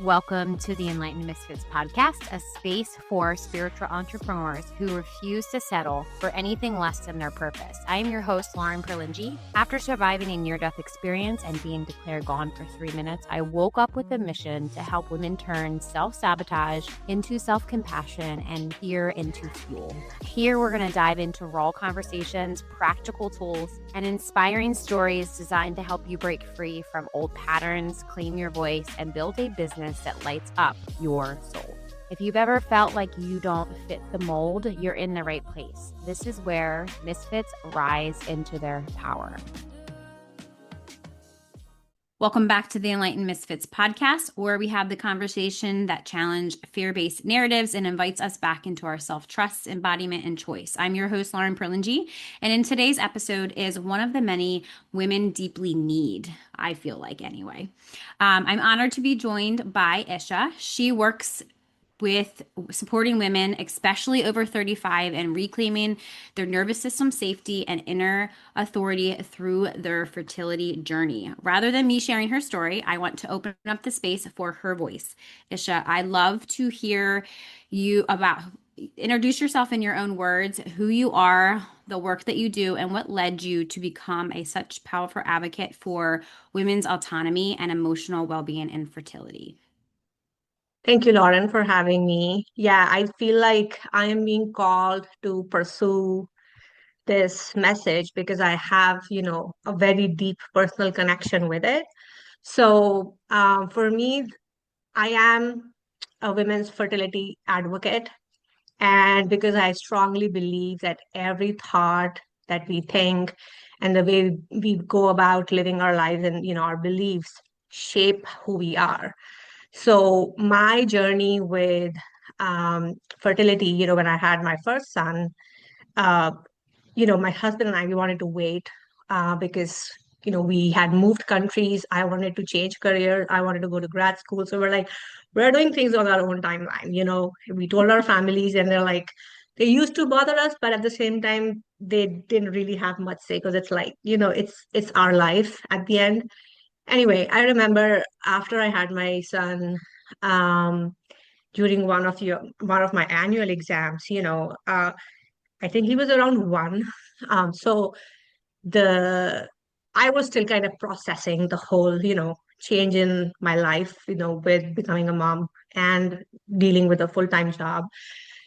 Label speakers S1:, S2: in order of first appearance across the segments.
S1: Welcome to the Enlightened Misfits podcast, a space for spiritual entrepreneurs who refuse to settle for anything less than their purpose. I am your host, Lauren Perlingi. After surviving a near-death experience and being declared gone for 3 minutes, I woke up with a mission to help women turn self-sabotage into self-compassion and fear into fuel. Here, we're going to dive into raw conversations, practical tools, and inspiring stories designed to help you break free from old patterns, claim your voice, and build a business that lights up your soul. If you've ever felt like you don't fit the mold, you're in the right place. This is where Misfits rise into their power. Welcome back to the Enlightened Misfits podcast, where we have the conversation that challenge fear-based narratives and invites us back into our self-trust, embodiment, and choice. I'm your host, Lauren Perlingi, and in today's episode is one of the many women deeply need, I feel like anyway. I'm honored to be joined by Isha. She works with supporting women, especially over 35, and reclaiming their nervous system safety and inner authority through their fertility journey. Rather than me sharing her story, I want to open up the space for her voice. Isha, I love to hear you introduce yourself in your own words, who you are, the work that you do, and what led you to become such powerful advocate for women's autonomy and emotional well-being and fertility.
S2: Thank you, Lauren, for having me. Yeah, I feel like I am being called to pursue this message because I have, a very deep personal connection with it. So, for me, I am a women's fertility advocate. And because I strongly believe that every thought that we think and the way we go about living our lives and, our beliefs shape who we are. So my journey with fertility, when I had my first son, uh, my husband and I, we wanted to wait because, we had moved countries. I wanted to change careers. I wanted to go to grad school. So we're like, we're doing things on our own timeline. We told our families and they're like, they used to bother us, but at the same time, they didn't really have much say because it's like, it's our life at the end. Anyway, I remember after I had my son, um, during one of my annual exams, I think he was around one. So the I was still kind of processing the whole, change in my life, with becoming a mom and dealing with a full-time job.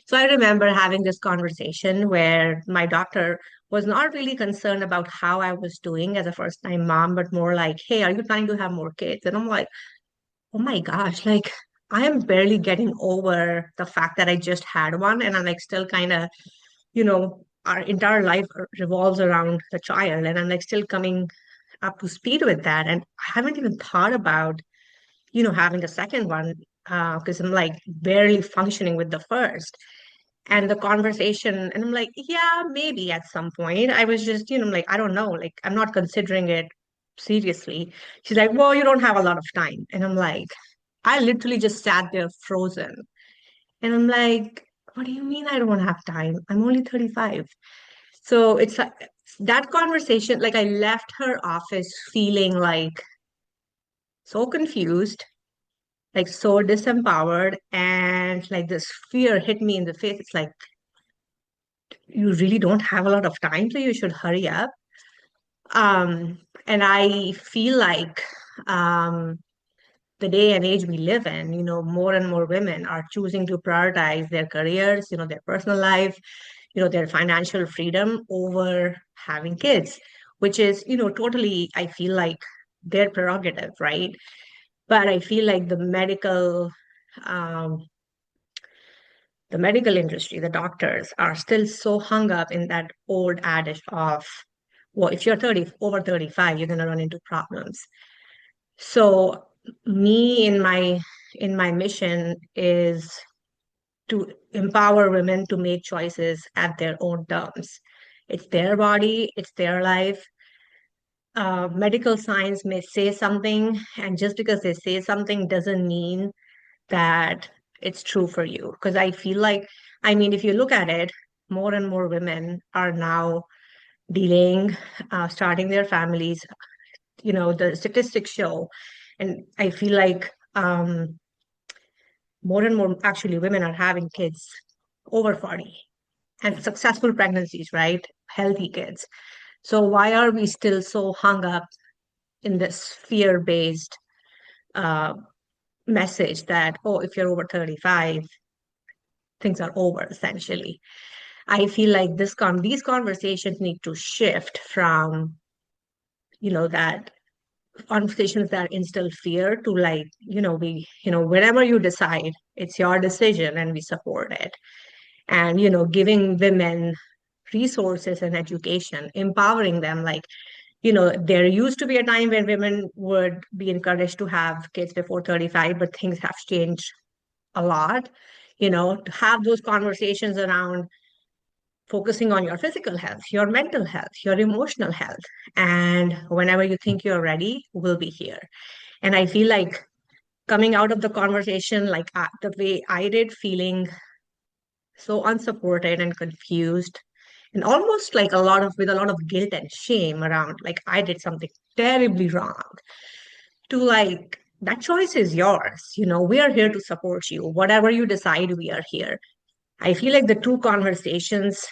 S2: So I remember having this conversation where my doctor was not really concerned about how I was doing as a first-time mom, but more like, hey, are you planning to have more kids? And I'm like, oh my gosh, like I am barely getting over the fact that I just had one, and I'm like still kind of, our entire life revolves around the child, and I'm like still coming up to speed with that. And I haven't even thought about, having a second one, because I'm like barely functioning with the first. And the conversation, and I'm like, yeah, maybe at some point. I was just, I'm like, I don't know, like I'm not considering it seriously. She's like, well, you don't have a lot of time. And I'm like, I literally just sat there frozen. And I'm like, what do you mean I don't have time? I'm only 35. So it's like that conversation, like I left her office feeling like so confused, like so disempowered, and like this fear hit me in the face. It's like, you really don't have a lot of time, so you should hurry up. And I feel like the day and age we live in, more and more women are choosing to prioritize their careers, their personal life, their financial freedom over having kids, which is, totally, I feel like their prerogative, right? But I feel like um, the medical industry, the doctors are still so hung up in that old adage of, well, if you're 30, over 35, you're going to run into problems. So me in my mission is to empower women to make choices at their own terms. It's their body, it's their life. Medical science may say something, and just because they say something doesn't mean that it's true for you. Because I feel like, I mean, if you look at it, more and more women are now dealing, starting their families. The statistics show, and I feel like more and more actually women are having kids over 40 and successful pregnancies, right? Healthy kids. So why are we still so hung up in this fear-based uh, message that, oh, if you're over 35, things are over, essentially? I feel like these conversations need to shift from, that conversations that instill fear to like, whenever you decide, it's your decision and we support it. And, giving women resources and education, empowering them. Like, there used to be a time when women would be encouraged to have kids before 35, but things have changed a lot. To have those conversations around focusing on your physical health, your mental health, your emotional health. And whenever you think you're ready, we'll be here. And I feel like coming out of the conversation, like the way I did, feeling so unsupported and confused, and almost like with a lot of guilt and shame around, like I did something terribly wrong, to like, that choice is yours. We are here to support you. Whatever you decide, we are here. I feel like the two conversations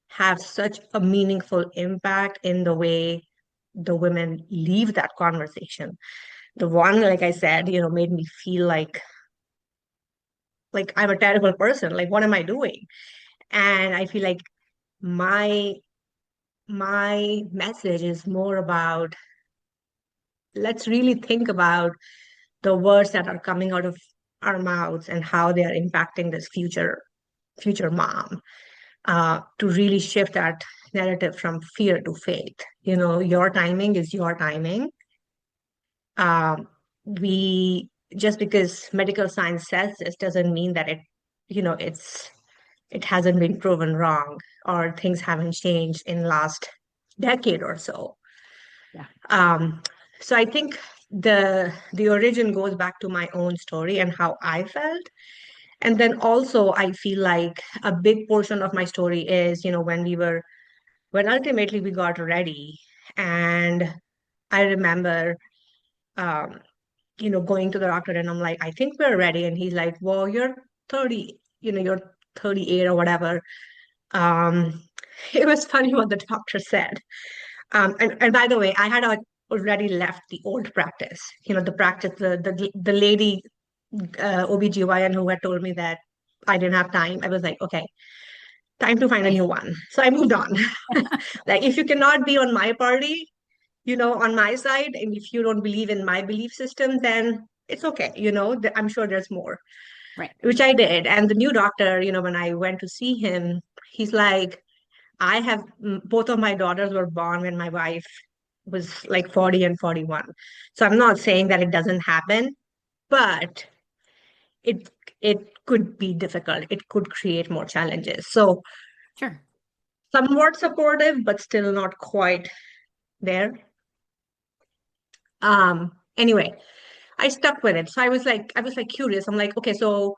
S2: have such a meaningful impact in the way the women leave that conversation. The one, like I said, made me feel like I'm a terrible person. Like, what am I doing? And I feel like my my message is more about, let's really think about the words that are coming out of our mouths and how they are impacting this future mom, to really shift that narrative from fear to faith. Your timing is your timing. We Just because medical science says this doesn't mean that it hasn't been proven wrong, or things haven't changed in last decade or so.
S1: Yeah.
S2: um, so I think the origin goes back to my own story and how I felt. And then also I feel like a big portion of my story is, when ultimately we got ready. And I remember, um, going to the doctor and I'm like, I think we're ready. And he's like, well, you're 30, you're 38 or whatever. Um, it was funny what the doctor said. And by the way, I had already left the old practice, the practice, the lady OBGYN who had told me that I didn't have time. I was like, okay, time to find a new one. So I moved on. Like, if you cannot be on my party, on my side, and if you don't believe in my belief system, then it's okay. I'm sure there's more,
S1: Right.
S2: which I did. And the new doctor, when I went to see him, he's like, both of my daughters were born when my wife was like 40 and 41. So I'm not saying that it doesn't happen, but it it could be difficult. It could create more challenges. So
S1: Sure.
S2: somewhat supportive, but still not quite there. Anyway, I stuck with it. So I was like curious. I'm like, okay, so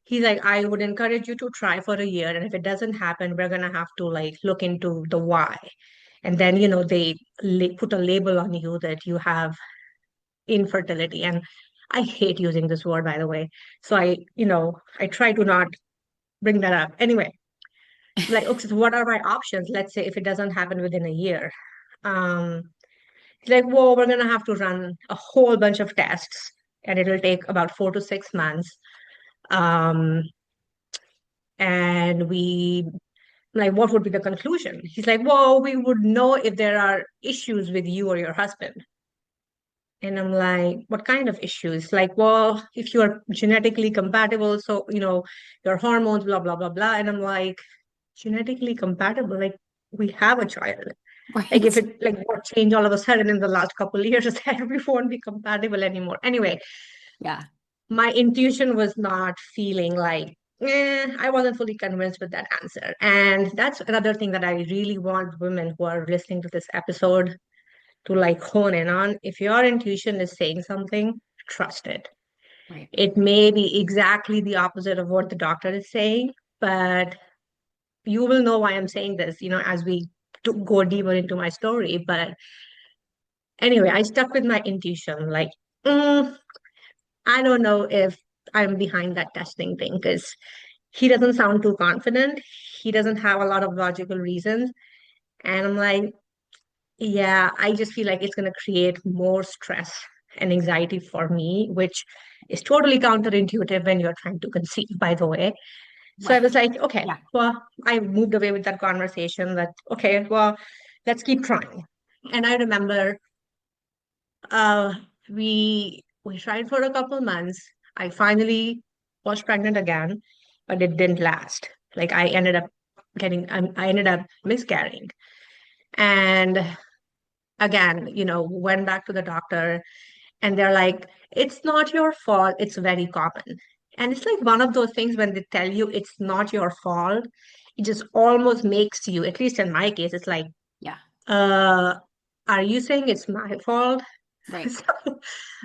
S2: he's like, I would encourage you to try for a year, and if it doesn't happen, we're gonna have to like look into the why. And then, they put a label on you that you have infertility. And I hate using this word, by the way. So I try to not bring that up. Anyway, like, okay, so what are my options? Let's say if it doesn't happen within a year. Um, it's like, well, we're gonna have to run a whole bunch of tests, and it'll take about 4 to 6 months. Um, and like, what would be the conclusion? He's like, well, we would know if there are issues with you or your husband. And I'm like, what kind of issues? Like, well, if you are genetically compatible, so, your hormones, blah, blah, blah, blah. And I'm like, genetically compatible? Like, we have a child. Like, if
S1: Right.
S2: it, like, what changed all of a sudden in the last couple of years that we won't be compatible anymore. Anyway,
S1: Yeah.
S2: my intuition was not feeling like, I wasn't fully convinced with that answer. And that's another thing that I really want women who are listening to this episode to like hone in on. If your intuition is saying something, trust it.
S1: Right.
S2: It may be exactly the opposite of what the doctor is saying, but you will know why I'm saying this, as we go deeper into my story. But anyway, I stuck with my intuition. Like, I don't know if I'm behind that testing thing because he doesn't sound too confident. He doesn't have a lot of logical reasons. And I'm like, yeah, I just feel like it's going to create more stress and anxiety for me, which is totally counterintuitive when you're trying to conceive, by the way. So I
S1: Right.
S2: was like, okay,
S1: Yeah.
S2: well, I moved away with that conversation that, okay, well, let's keep trying. And I remember uh, we tried for a couple months. I finally was pregnant again, but it didn't last. Like I ended up miscarrying. And again, went back to the doctor and they're like, it's not your fault. It's very common. And it's like one of those things when they tell you it's not your fault, it just almost makes you, at least in my case, it's like,
S1: Yeah.
S2: uh, are you saying it's my fault?
S1: Right.
S2: So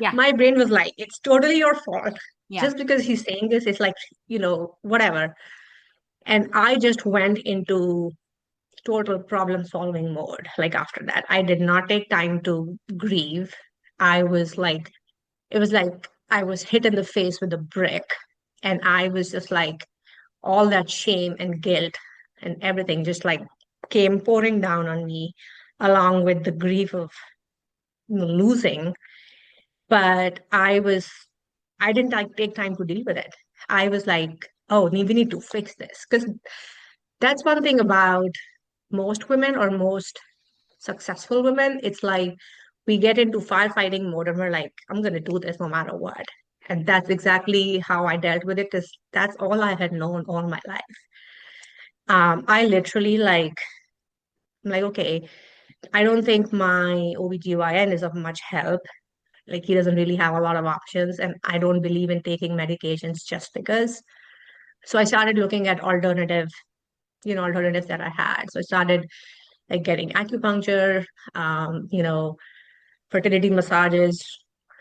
S1: Yeah.
S2: my brain was like, it's totally your fault.
S1: Yeah.
S2: Just because he's saying this, it's like, whatever. And I just went into total problem solving mode. Like after that, I did not take time to grieve. I was like, it was like I was hit in the face with a brick. And I was just like, all that shame and guilt and everything just like came pouring down on me, along with the grief of losing. But I didn't like take time to deal with it. I was like, oh, we need to fix this. Because that's one thing about most women or most successful women. It's like we get into firefighting mode and we're like, I'm going to do this no matter what. And that's exactly how I dealt with it because that's all I had known all my life. I literally like, I'm like, okay, I don't think my OBGYN is of much help. Like he doesn't really have a lot of options, and I don't believe in taking medications just because. So I started looking at alternatives that I had. So I started like getting acupuncture, fertility massages.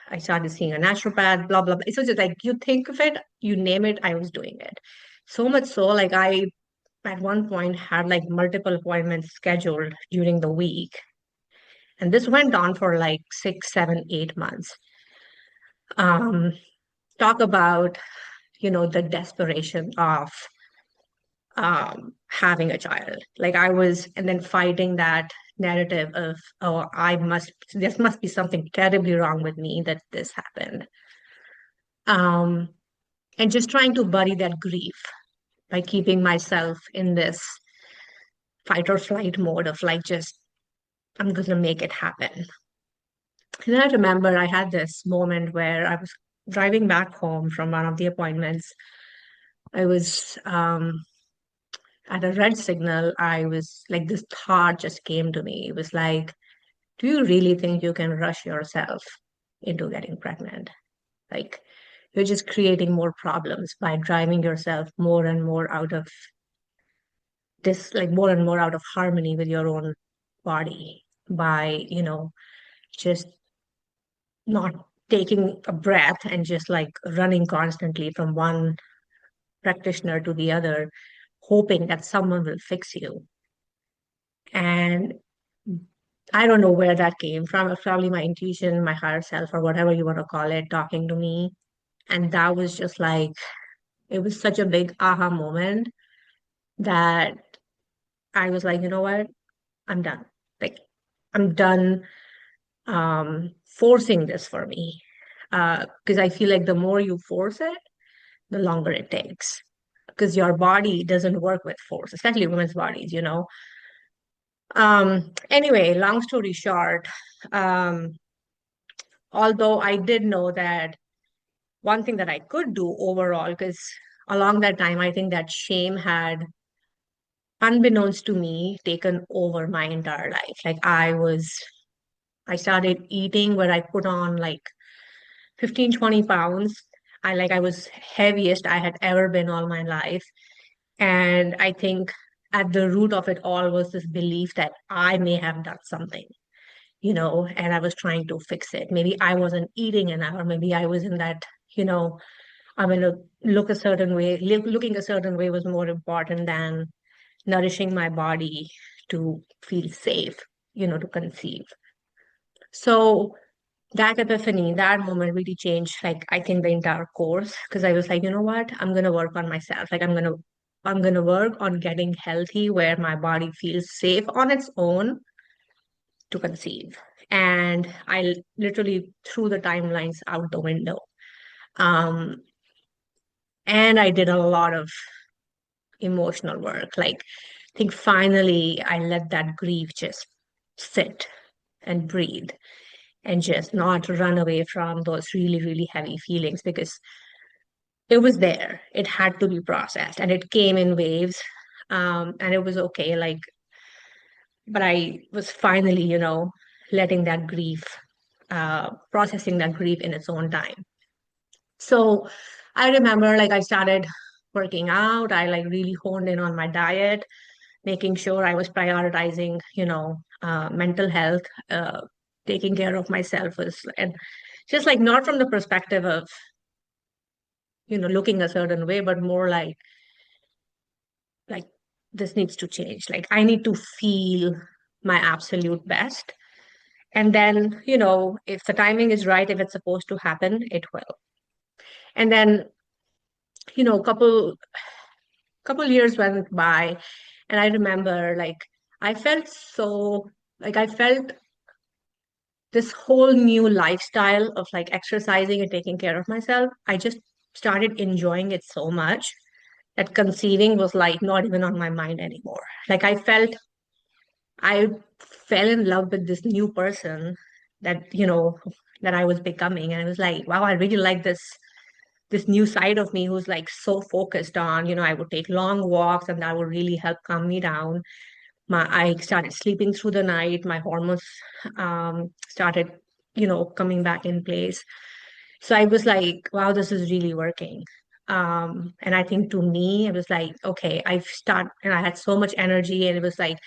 S2: I started seeing a naturopath, blah, blah, blah. It was just like you think of it, you name it, I was doing it. So much so, like I at one point had like multiple appointments scheduled during the week. And this went on for like 6, 7, 8 months. Um, Talk about, the desperation of having a child. Like I was, and then fighting that narrative of, oh, there must be something terribly wrong with me that this happened. Um, and just trying to bury that grief by keeping myself in this fight or flight mode of like, just, I'm going to make it happen. And then I remember I had this moment where I was driving back home from one of the appointments. I was at a red signal. I was like, this thought just came to me. It was like, do you really think you can rush yourself into getting pregnant? Like, you're just creating more problems by driving yourself more and more out of more and more out of harmony with your own body by, just not taking a breath and just like running constantly from one practitioner to the other, hoping that someone will fix you. And I don't know where that came from. It's probably my intuition, my higher self, or whatever you want to call it, talking to me. And that was just like, it was such a big aha moment that I was like, you know what? I'm done. Like, I'm done forcing this for me. Because I feel like the more you force it, the longer it takes. Because your body doesn't work with force, especially women's bodies. Anyway, long story short, um, although I did know that one thing that I could do overall, because along that time, I think that shame had, unbeknownst to me, taken over my entire life. Like I started eating where I put on like 15, 20 pounds. I was heaviest I had ever been all my life. And I think at the root of it all was this belief that I may have done something, and I was trying to fix it. Maybe I wasn't eating enough, or maybe I was in that, you know, I'm going to look a certain way. Looking a certain way was more important than nourishing my body to feel safe, to conceive. So that epiphany, that moment really changed, like, I think the entire course, because I was like, you know what? I'm going to work on myself. Like, I'm going to work on getting healthy where my body feels safe on its own to conceive. And I literally threw the timelines out the window. Um, and I did a lot of emotional work. Like, I think finally I let that grief just sit and breathe and just not run away from those really, really heavy feelings because it was there. It had to be processed and it came in waves. And it was okay. Like, but I was finally, letting that grief, processing that grief in its own time. So I remember like I started working out. I like really honed in on my diet, making sure I was prioritizing, mental health, taking care of myself was, and just like not from the perspective of, looking a certain way, but more like this needs to change. Like I need to feel my absolute best. And then, if the timing is right, if it's supposed to happen, it will. And then, couple years went by, and I remember like I felt so like I felt this whole new lifestyle of like exercising and taking care of myself. I just started enjoying it so much that conceiving was like not even on my mind anymore. Like I fell in love with this new person that, that I was becoming. And I was like, wow, I really like this new side of me who's like so focused on, I would take long walks and that would really help calm me down. I started sleeping through the night. My hormones started, coming back in place. So I was like, wow, this is really working. And I think to me, it was like, okay, and I had so much energy, and it was like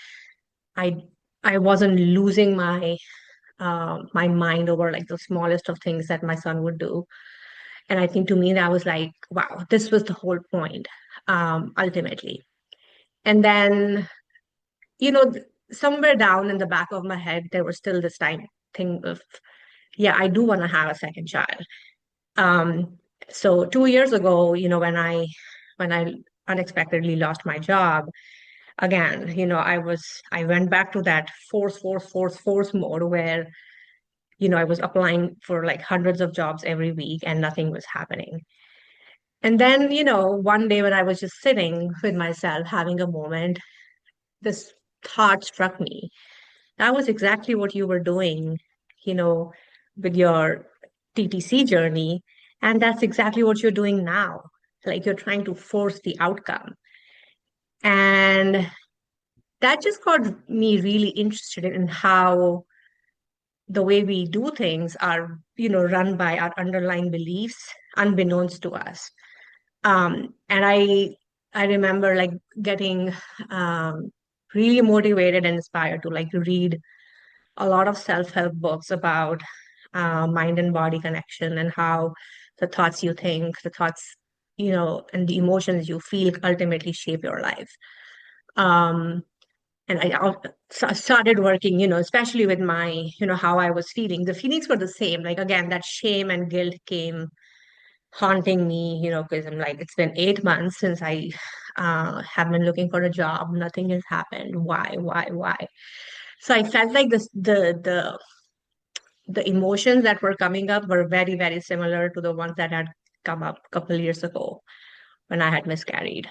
S2: I I wasn't losing my mind over like the smallest of things that my son would do. And I think to me that was like, wow, this was the whole point, ultimately. And then, somewhere down in the back of my head, there was still this time thing of, yeah, I do want to have a second child. Um, so 2 years ago, when I unexpectedly lost my job, again, I went back to that force mode where, I was applying for like hundreds of jobs every week and nothing was happening. And then, one day when I was just sitting with myself, having a moment, this thought struck me. That was exactly what you were doing, you know, with your TTC journey. And that's exactly what you're doing now. Like you're trying to force the outcome. And that just got me really interested in how the way we do things are, run by our underlying beliefs, unbeknownst to us. And I remember like getting really motivated and inspired to like read a lot of self-help books about mind and body connection and how the thoughts you think, the thoughts, and the emotions you feel ultimately shape your life. Um, and started working, especially with my, how I was feeling. The feelings were the same. Like again, that shame and guilt came haunting me, because I'm like, it's been 8 months since I have been looking for a job. Nothing has happened. Why? So I felt like the emotions that were coming up were very, very similar to the ones that had come up a couple years ago when I had miscarried.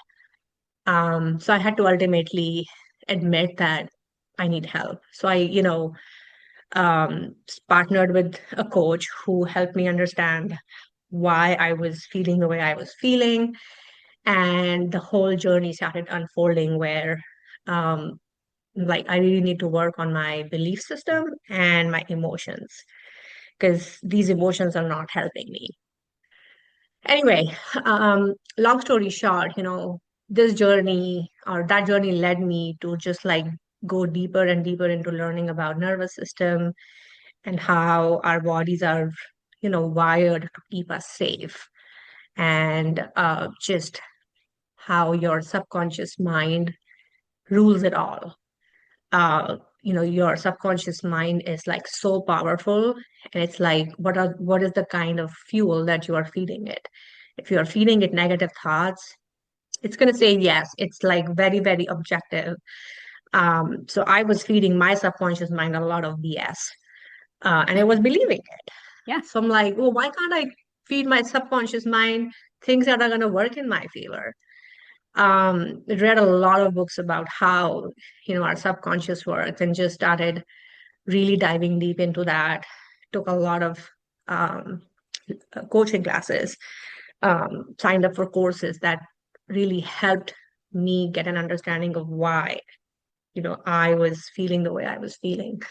S2: So I had to ultimately admit that I need help. So I, partnered with a coach who helped me understand why I was feeling the way I was feeling. And the whole journey started unfolding where, like, I really need to work on my belief system and my emotions because these emotions are not helping me. Anyway, long story short, this journey or that journey led me to just like go deeper and deeper into learning about nervous system and how our bodies are, wired to keep us safe, and just how your subconscious mind rules it all. your subconscious mind is like so powerful, and it's like what is the kind of fuel that you are feeding it. If you are feeding it negative thoughts, it's going to say yes. It's like very, very objective. So I was feeding my subconscious mind a lot of BS, and I was believing it.
S1: Yeah.
S2: So I'm like, well, why can't I feed my subconscious mind things that are going to work in my favor? Read a lot of books about how, our subconscious works, and just started really diving deep into that. Took a lot of um, coaching classes, signed up for courses that really helped me get an understanding of why, I was feeling the way I was feeling.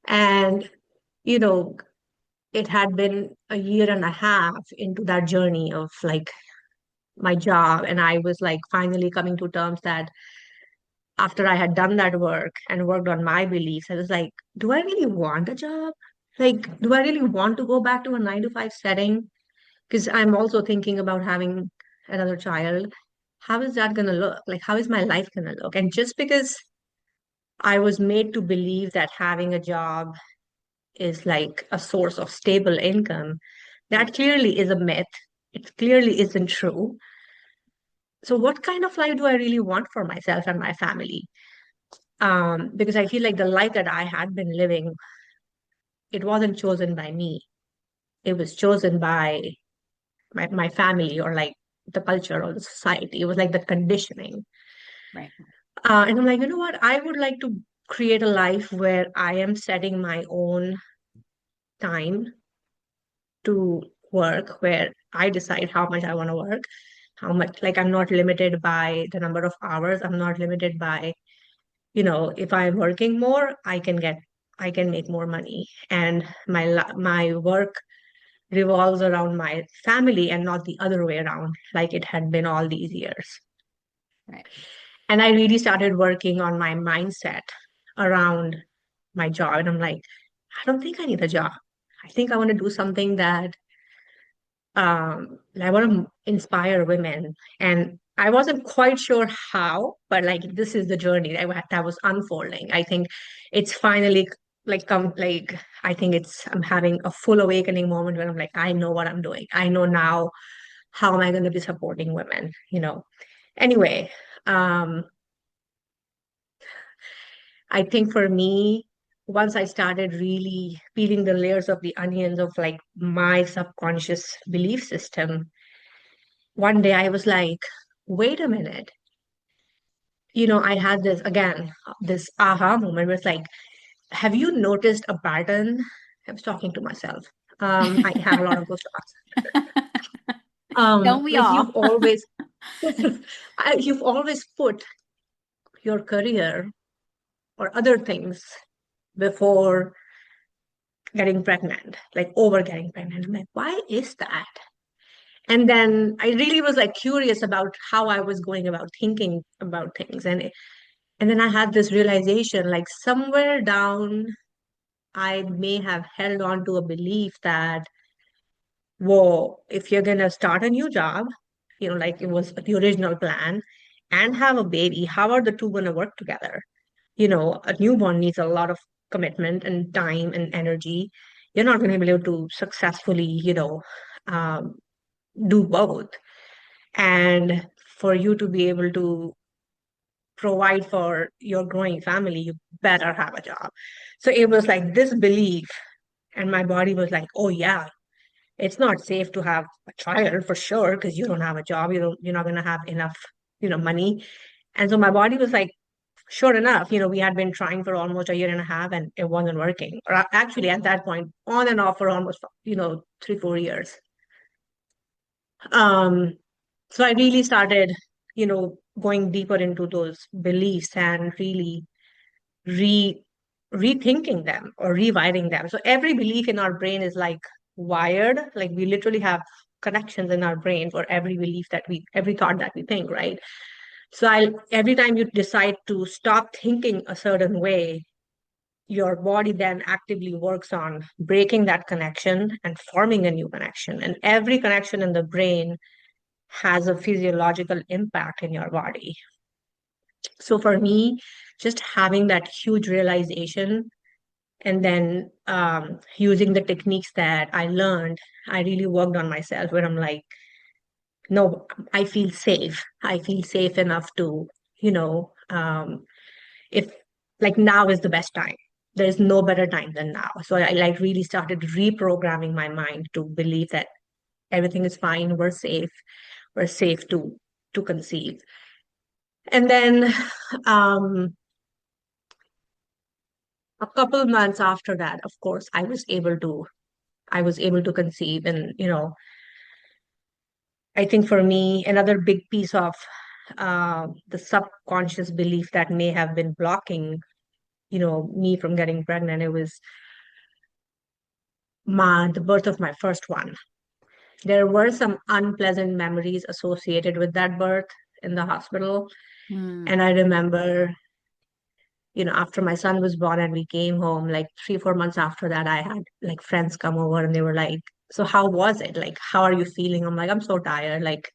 S2: And, you know, it had been a year and a half into that journey of like my job. And I was like finally coming to terms that after I had done that work and worked on my beliefs, I was like, do I really want a job? Like, do I really want to go back to a 9 to 5 setting? Because I'm also thinking about having another child. How is that going to look? Like, how is my life going to look? And just because I was made to believe that having a job is like a source of stable income, that
S1: Right.
S2: clearly is a myth. It clearly isn't true. So, what kind of life do I really want for myself and my family? Because I feel like the life that I had been living, it wasn't chosen by me. It was chosen by my family, or like the culture or the society. It was like the conditioning.
S1: Right.
S2: And I'm like, you know what? I would like to create a life where I am setting my own time to work, where I decide how much I want to work, how much, like, I'm not limited by the number of hours. I'm not limited by, if I'm working more, I can make more money. And my work revolves around my family and not the other way around, like it had been all these years.
S1: Right.
S2: And I really started working on my mindset around my job. And I'm like, I don't think I need a job. I think I want to do something that I want to inspire women. And I wasn't quite sure how, but like this is the journey that was unfolding. I think it's finally like come like I think I'm having a full awakening moment when I'm like, I know what I'm doing. I know now how am I going to be supporting women. Anyway, um, I think for me, once I started really peeling the layers of the onions of like my subconscious belief system, one day I was like, wait a minute. I had this aha moment where it's like, have you noticed a pattern? I was talking to myself. I have a lot of those thoughts.
S1: Don't we
S2: Like
S1: all?
S2: you've always put your career or other things before getting pregnant, like over getting pregnant. I'm like, why is that? And then I really was like curious about how I was going about thinking about things. And then I had this realization, like somewhere down, I may have held on to a belief that, whoa, if you're gonna start a new job, like it was the original plan, and have a baby, how are the two gonna work together? A newborn needs a lot of commitment and time and energy. You're not gonna be able to successfully, um, do both. And for you to be able to provide for your growing family, you better have a job. So it was like this belief, and my body was like, oh yeah, it's not safe to have a child for sure because you don't have a job, you're not gonna have enough, money. And so my body was like, sure enough, we had been trying for almost a year and a half and it wasn't working. Or actually at that point, on and off for almost, 3, 4 years. Um, so I really started, going deeper into those beliefs and really re rethinking them or rewiring them. So every belief in our brain is like wired, like we literally have connections in our brain for every thought that we think, right? So every time you decide to stop thinking a certain way, your body then actively works on breaking that connection and forming a new connection. And every connection in the brain has a physiological impact in your body. So for me, just having that huge realization and then using the techniques that I learned, I really worked on myself where I'm like, no, I feel safe. I feel safe enough to, you know, if like now is the best time. There's no better time than now. So I like really started reprogramming my mind to believe that everything is fine, we're safe to conceive. And then um a couple months after that, of course, I was able to conceive. And I think for me, another big piece of the subconscious belief that may have been blocking, me from getting pregnant, it was the birth of my first one. There were some unpleasant memories associated with that birth in the hospital.
S1: Mm.
S2: And I remember, after my son was born and we came home, like 3, 4 months after that, I had like friends come over and they were like, "So how was it? Like, how are you feeling?" I'm like, "I'm so tired. Like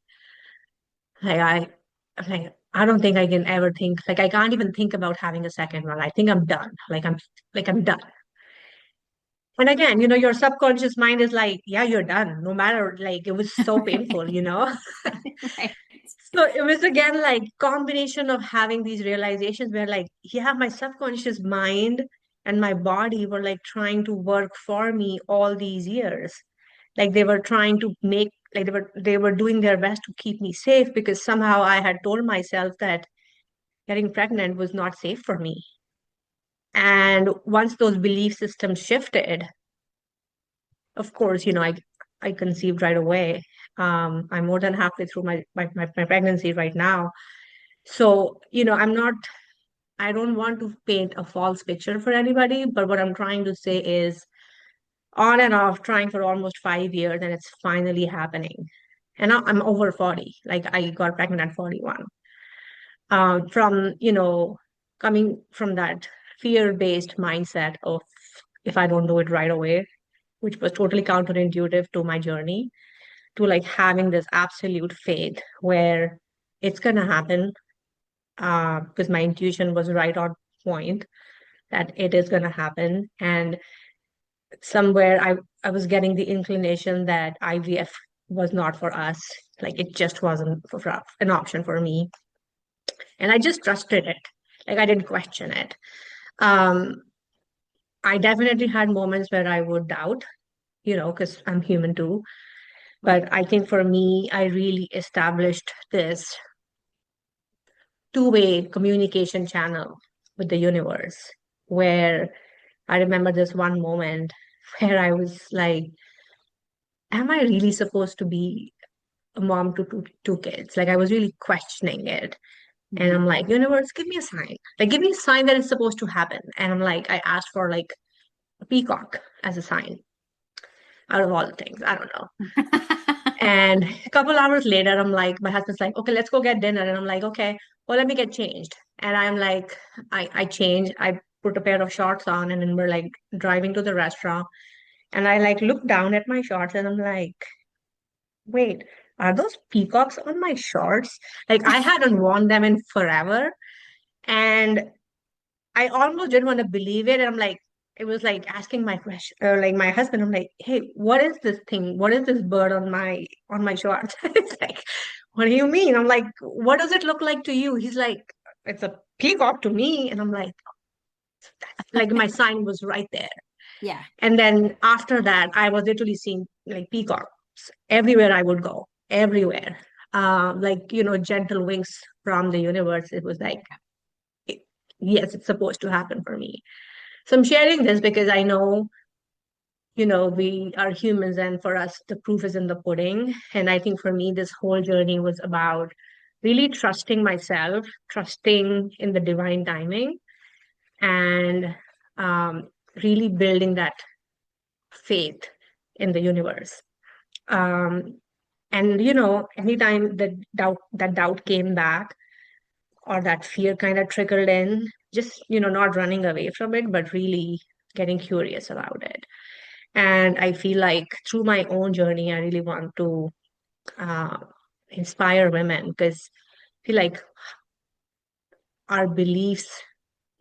S2: I don't think I can ever think, like, I can't even think about having a second one. I think I'm done. Like I'm done." And again, your subconscious mind is like, "Yeah, you're done. No matter, like, it was so painful."
S1: Right.
S2: So it was again like combination of having these realizations where like, yeah, my subconscious mind and my body were like trying to work for me all these years. Like they were trying to make, like they were doing their best to keep me safe because somehow I had told myself that getting pregnant was not safe for me. And once those belief systems shifted, of course, I conceived right away. I'm more than halfway through my pregnancy right now. So, I don't want to paint a false picture for anybody, but what I'm trying to say is on and off trying for almost 5 years, and it's finally happening. And I'm over 40. Like I got pregnant at 41. From, coming from that fear-based mindset of if I don't do it right away, which was totally counterintuitive to my journey, to like having this absolute faith where it's gonna happen, because my intuition was right on point that it is going to happen. And somewhere I was getting the inclination that IVF was not for us. Like it just wasn't an option for me. And I just trusted it. Like I didn't question it. Um, I definitely had moments where I would doubt, because I'm human too.
S1: Right.
S2: But I think for me, I really established this two-way communication channel with the universe where I remember this one moment where I was like, am I really supposed to be a mom to two kids? Like I was really questioning it. And
S1: Mhm.
S2: I'm like, universe, give me a sign. Like give me a sign that it's supposed to happen. And I'm like, I asked for like a peacock as a sign out of all the things. I don't know. And a couple hours later, I'm like, my husband's like, okay, let's go get dinner. And I'm like, okay, well, let me get changed. And I'm like, I change, I put a pair of shorts on, and then we're like driving to the restaurant. And I like look down at my shorts and I'm like, wait, are those peacocks on my shorts? Like I hadn't worn them in forever. And I almost didn't want to believe it. And I'm like, it was like asking my question, like my husband, I'm like, hey, what is this thing? What is this bird on my shorts? It's like, what do you mean? I'm like, what does it look like to you? He's like, it's a peacock to me. And I'm like my sign was right there.
S1: Yeah.
S2: And then after that, I was literally seeing like peacocks everywhere I would go, everywhere. Like, gentle wings from the universe. It was like, it- yes, it's supposed to happen for me. So I'm sharing this because I know, we are humans and for us, the proof is in the pudding. And I think for me, this whole journey was about really trusting myself, trusting in the divine timing, and really building that faith in the universe. Um, and anytime that doubt came back or that fear kind of trickled in, just not running away from it, but really getting curious about it. And I feel like through my own journey, I really want to uh, inspire women because I feel like our beliefs,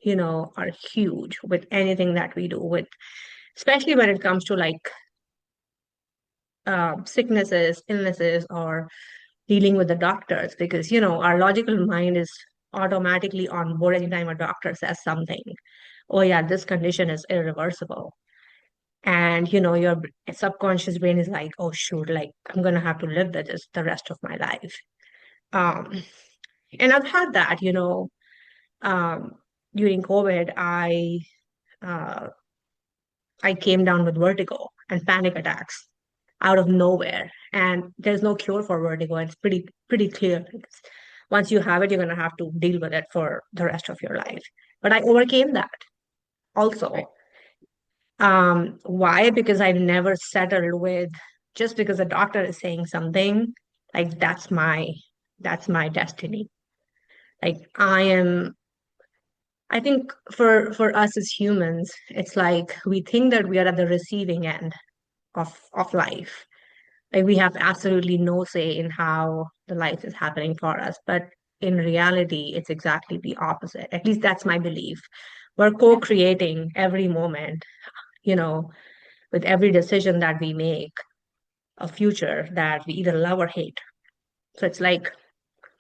S2: are huge with anything that we do, with especially when it comes to like sicknesses, illnesses, or dealing with the doctors, because our logical mind is automatically on board anytime a doctor says something. Oh yeah, this condition is irreversible. And your subconscious brain is like, oh shoot, like I'm gonna have to live with this the rest of my life. Um, and I've had that, um, during COVID, uh, I came down with vertigo and panic attacks out of nowhere. And there's no cure for vertigo. It's pretty clear. Once you have it, you're gonna have to deal with it for the rest of your life. But I overcame that
S1: Right.
S2: also. Why? Because I never settled with just because the doctor is saying something, like that's my destiny. Like I think for us as humans, it's like we think that we are at the receiving end of life. Like we have absolutely no say in how the life is happening for us. But in reality, it's exactly the opposite. At least that's my belief. We're
S1: Yeah.
S2: co-creating every moment, you know, with every decision that we make, a future that we either love or hate. So it's like,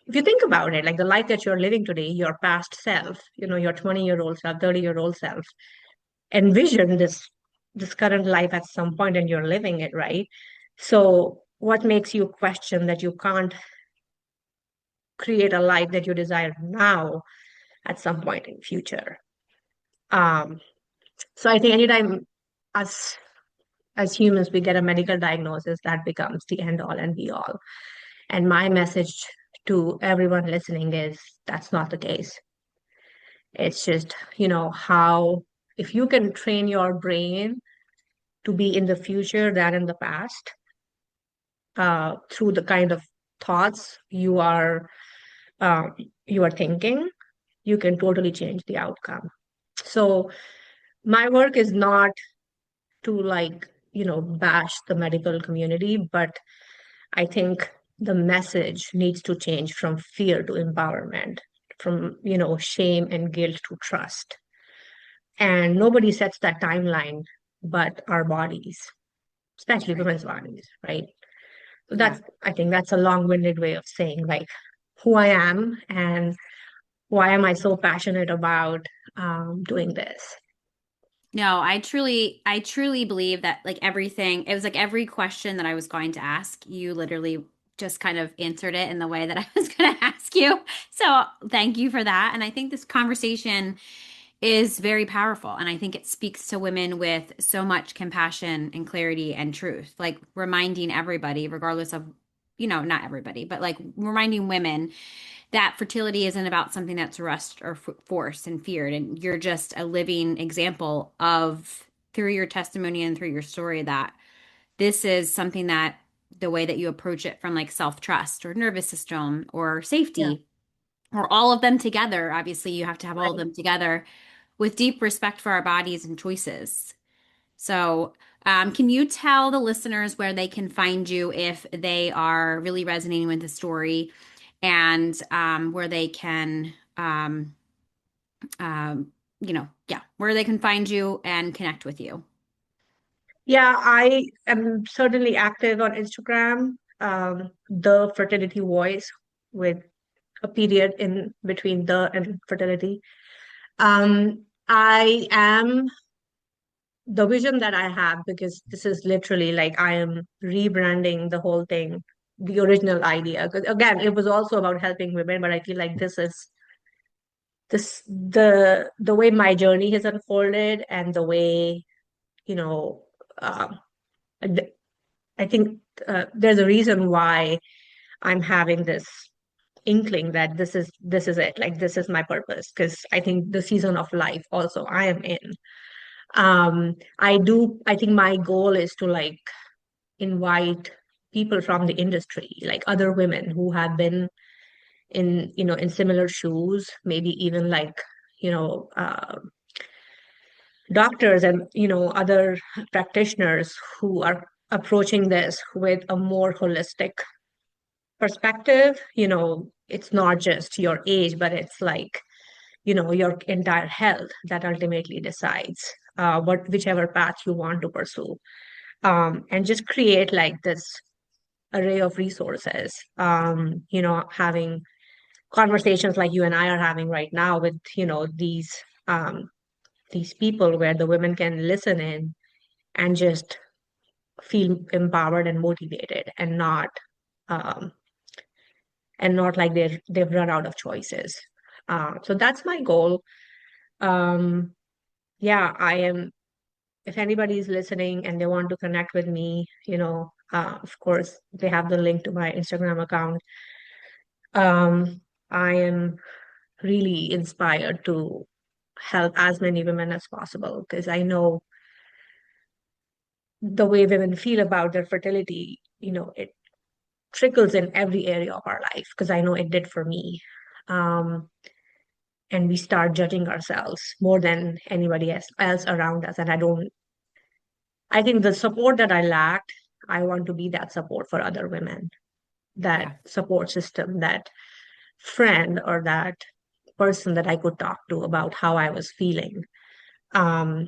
S2: if you think about it, like the life that you're living today, your past self, your 20-year-old self, 30-year-old self, envision this current life at some point and you're living it, right? So what makes you question that you can't create a life that you desire now at some point in future? Um, so I think anytime us as humans we get a medical diagnosis, that becomes the end all and be all. And my message to everyone listening is that's not the case. It's just, how if you can train your brain to be in the future than in the past, through the kind of thoughts um, you are thinking, you can totally change the outcome. So my work is not to like, bash the medical community, but I think the message needs to change from fear to empowerment, from, shame and guilt to trust. And nobody sets that timeline but our bodies, especially
S1: Right.
S2: women's bodies, right? So
S1: Yeah.
S2: I think that's a long-winded way of saying like who I am and why am I so passionate about doing this.
S1: No, I truly believe that like everything, it was like every question that I was going to ask, you literally just kind of answered it in the way that I was going to ask you. So thank you for that. And I think this conversation is very powerful. And I think it speaks to women with so much compassion and clarity and truth, like reminding everybody, regardless of, not everybody, but like reminding women that fertility isn't about something that's rushed or forced and feared. And you're just a living example of, through your testimony and through your story, that this is something that the way that you approach it from like self trust or nervous system or
S2: Yeah,
S1: safety or all of them together. Obviously, you have to have all of
S2: right.
S1: them together with deep respect for our bodies and choices. So, can you tell the listeners where they can find you if they are really resonating with the story and where they can, yeah, where they can find you and connect with you?
S2: Yeah, I am certainly active on Instagram, the fertility voice with a period in between the and fertility. I am the vision that I have, because this is literally like I am rebranding the whole thing, the original idea. Because again, it was also about helping women, but I feel like the way my journey has unfolded and the way, you know, um, th- I think there's a reason why I'm having this inkling that this is it, like this is my purpose, because I think the season of life also I am in. I think my goal is to like invite people from the industry, like other women who have been in similar shoes, maybe even like, you know, doctors and, other practitioners who are approaching this with a more holistic perspective. It's not just your age, but it's like your entire health that ultimately decides whichever path you want to pursue. And just create like this array of resources, having conversations like you and I are having right now with, these people where the women can listen in and just feel empowered and motivated um, and not like they've run out of choices. So that's my goal. Um, yeah, I am. If anybody's listening and they want to connect with me, of course, they have the link to my Instagram account. I am really inspired to help as many women as possible because I know the way women feel about their fertility, it trickles in every area of our life because I know it did for me. Um, and we start judging ourselves more than anybody else around us. And I think the support that I lacked, I want to be that support for other women, that
S1: Yeah.
S2: support system, that friend or that person that I could talk to about how I was feeling. Um,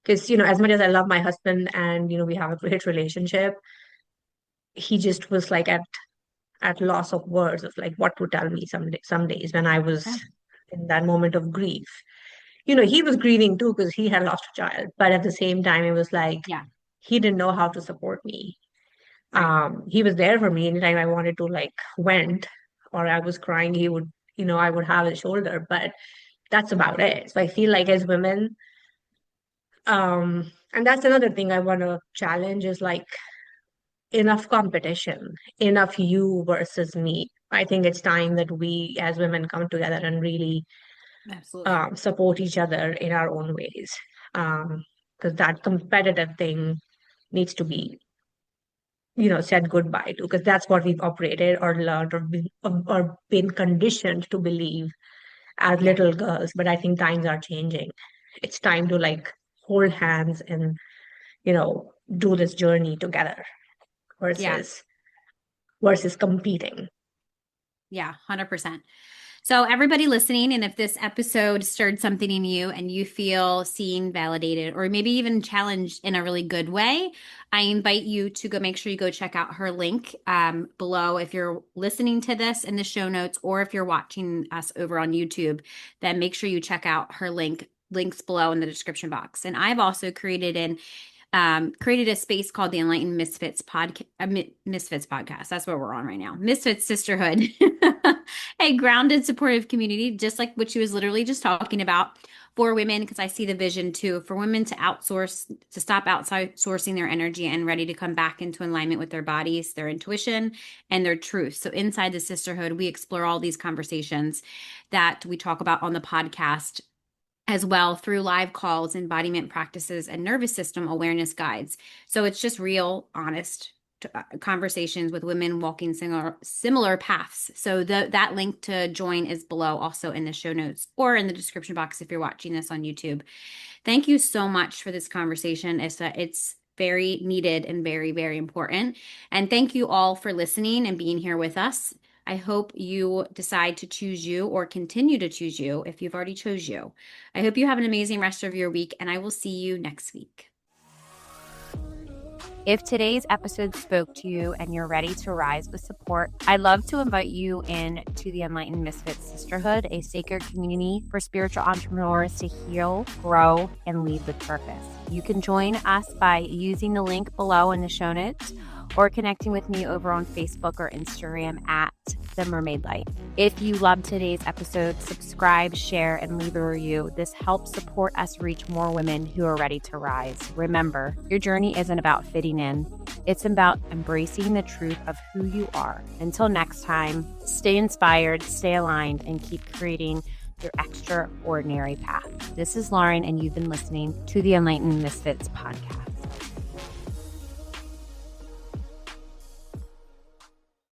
S2: because, as much as I love my husband and, we have a great relationship, he just was like at loss of words of like what to tell me some days when I was
S1: Yeah.
S2: in that moment of grief. He was grieving too because he had lost a child, but at the same time, it was like
S1: Yeah.
S2: he didn't know how to support me.
S1: Right.
S2: He was there for me anytime I wanted to like vent or I was crying, he would, I would have his shoulder, but that's about it. So I feel like as women, and that's another thing I want to challenge is like enough competition, enough you versus me. I think it's time that we as women come together and really
S1: Absolutely.
S2: support each other in our own ways. Because that competitive thing needs to be, said goodbye to, because that's what we've operated or learned or been conditioned to believe as
S1: Yeah.
S2: little girls. But I think times are changing. It's time to like hold hands and, do this journey together
S1: Yeah.
S2: versus versus competing.
S1: Yeah. 100%. So, everybody listening, and if this episode stirred something in you and you feel seen, validated, or maybe even challenged in a really good way, I invite you to go make sure you go check out her link below. If you're listening to this in the show notes, or if you're watching us over on YouTube, then make sure you check out her links below in the description box. And I've also created a space called the Enlightened Misfits Misfits podcast. That's what we're on right now. Misfits Sisterhood, a grounded, supportive community, just like what she was literally just talking about for women. Because I see the vision too for women to stop outsourcing their energy and ready to come back into alignment with their bodies, their intuition, and their truth. So inside the Sisterhood, we explore all these conversations that we talk about on the podcast as well through live calls, embodiment practices, and nervous system awareness guides. So it's just real, honest conversations with women walking similar paths. So that link to join is below, also in the show notes or in the description box if you're watching this on YouTube. Thank you so much for this conversation. It's very needed and very, very important. And thank you all for listening and being here with us. I hope you decide to choose you or continue to choose you if you've already chose you. I hope you have an amazing rest of your week, and I will see you next week. If today's episode spoke to you and you're ready to rise with support, I'd love to invite you in to the Enlightened Misfits Sisterhood, a sacred community for spiritual entrepreneurs to heal, grow, and lead with purpose. You can join us by using the link below in the show notes or connecting with me over on Facebook or Instagram at The Mermaid Light. If you loved today's episode, subscribe, share, and leave a review. This helps support us reach more women who are ready to rise. Remember, your journey isn't about fitting in. It's about embracing the truth of who you are. Until next time, stay inspired, stay aligned, and keep creating your extraordinary path. This is Lauren, and you've been listening to the Enlightened Misfits podcast.